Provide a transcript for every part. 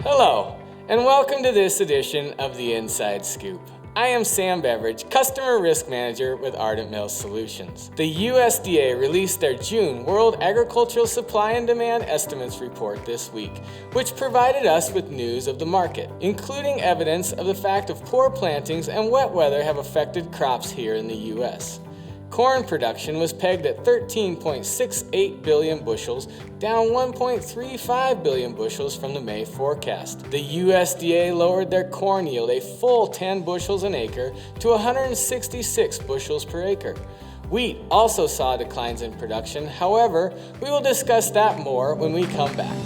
Hello, and welcome to this edition of the Inside Scoop. I am Sam Beveridge, Customer Risk Manager with Ardent Mills Solutions. The USDA released their June World Agricultural Supply and Demand Estimates report this week, which provided us with news of the market, including evidence of the fact of poor plantings and wet weather have affected crops here in the U.S. Corn production was pegged at 13.68 billion bushels, down 1.35 billion bushels from the May forecast. The USDA lowered their corn yield a full 10 bushels an acre to 166 bushels per acre. Wheat also saw declines in production. However, we will discuss that more when we come back.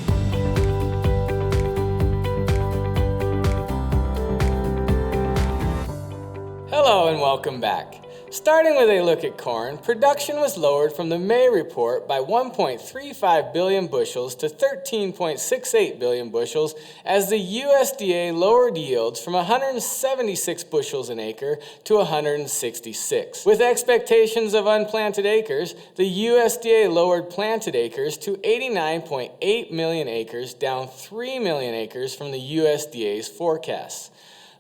Hello and welcome back. Starting with a look at corn, production was lowered from the May report by 1.35 billion bushels to 13.68 billion bushels as the USDA lowered yields from 176 bushels an acre to 166. With expectations of unplanted acres, the USDA lowered planted acres to 89.8 million acres, down 3 million acres from the USDA's forecasts.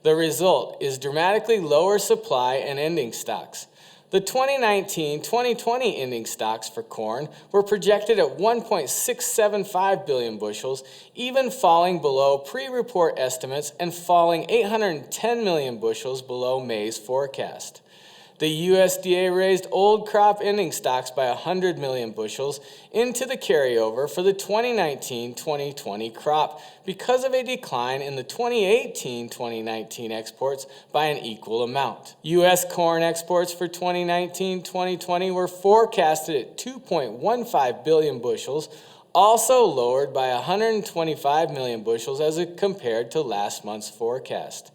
The result is dramatically lower supply and ending stocks. The 2019-2020 ending stocks for corn were projected at 1.675 billion bushels, even falling below pre-report estimates and falling 810 million bushels below May's forecast. The USDA raised old crop ending stocks by 100 million bushels into the carryover for the 2019-2020 crop because of a decline in the 2018-2019 exports by an equal amount. U.S. corn exports for 2019-2020 were forecasted at 2.15 billion bushels, also lowered by 125 million bushels as compared to last month's forecast.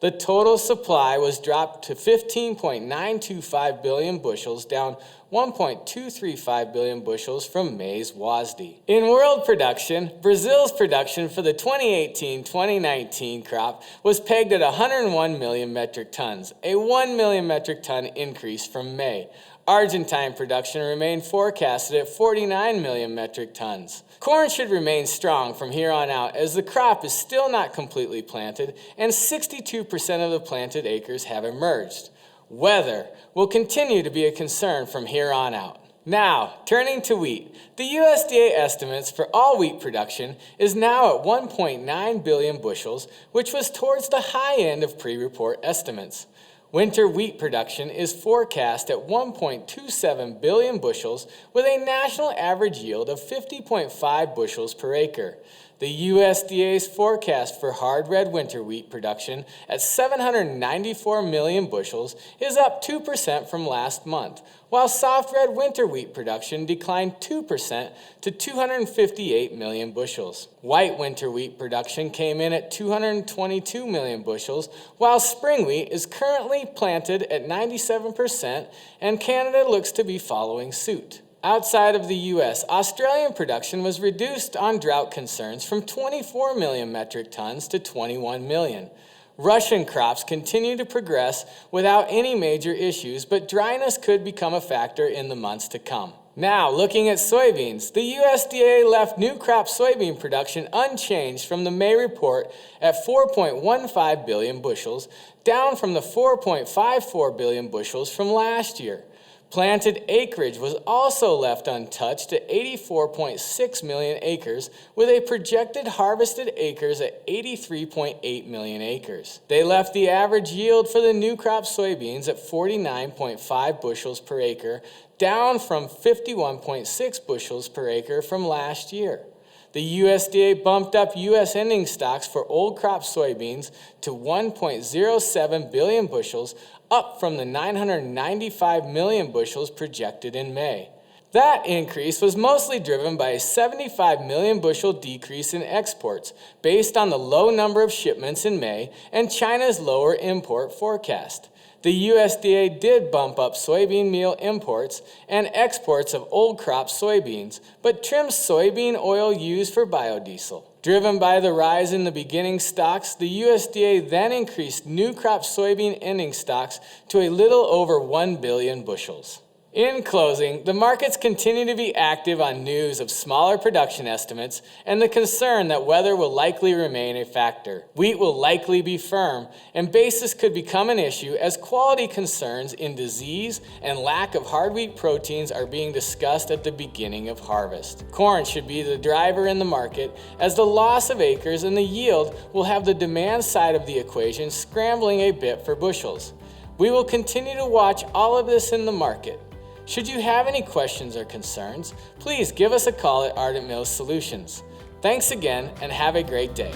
The total supply was dropped to 15.925 billion bushels, down 1.235 billion bushels from May's WASDE. In world production, Brazil's production for the 2018-2019 crop was pegged at 101 million metric tons, a 1 million metric ton increase from May. Argentine production remained forecasted at 49 million metric tons. Corn should remain strong from here on out as the crop is still not completely planted and 62% of the planted acres have emerged. Weather will continue to be a concern from here on out. Now, turning to wheat, the USDA estimates for all wheat production is now at 1.9 billion bushels, which was towards the high end of pre-report estimates. Winter wheat production is forecast at 1.27 billion bushels with a national average yield of 50.5 bushels per acre. The USDA's forecast for hard red winter wheat production at 794 million bushels is up 2% from last month, while soft red winter wheat production declined 2% to 258 million bushels. White winter wheat production came in at 222 million bushels, while spring wheat is currently planted at 97% and Canada looks to be following suit. Outside of the U.S., Australian production was reduced on drought concerns from 24 million metric tons to 21 million. Russian crops continue to progress without any major issues, but dryness could become a factor in the months to come. Now, looking at soybeans, the USDA left new crop soybean production unchanged from the May report at 4.15 billion bushels, down from the 4.54 billion bushels from last year. Planted acreage was also left untouched at 84.6 million acres, with a projected harvested acres at 83.8 million acres. They left the average yield for the new crop soybeans at 49.5 bushels per acre, down from 51.6 bushels per acre from last year. The USDA bumped up U.S. ending stocks for old crop soybeans to 1.07 billion bushels, up from the 995 million bushels projected in May. That increase was mostly driven by a 75 million bushel decrease in exports based on the low number of shipments in May and China's lower import forecast. The USDA did bump up soybean meal imports and exports of old crop soybeans, but trimmed soybean oil used for biodiesel. Driven by the rise in the beginning stocks, the USDA then increased new crop soybean ending stocks to a little over 1 billion bushels. In closing, the markets continue to be active on news of smaller production estimates and the concern that weather will likely remain a factor. Wheat will likely be firm, and basis could become an issue as quality concerns in disease and lack of hard wheat proteins are being discussed at the beginning of harvest. Corn should be the driver in the market as the loss of acres and the yield will have the demand side of the equation scrambling a bit for bushels. We will continue to watch all of this in the market. Should you have any questions or concerns, please give us a call at Ardent Mills Solutions. Thanks again and have a great day.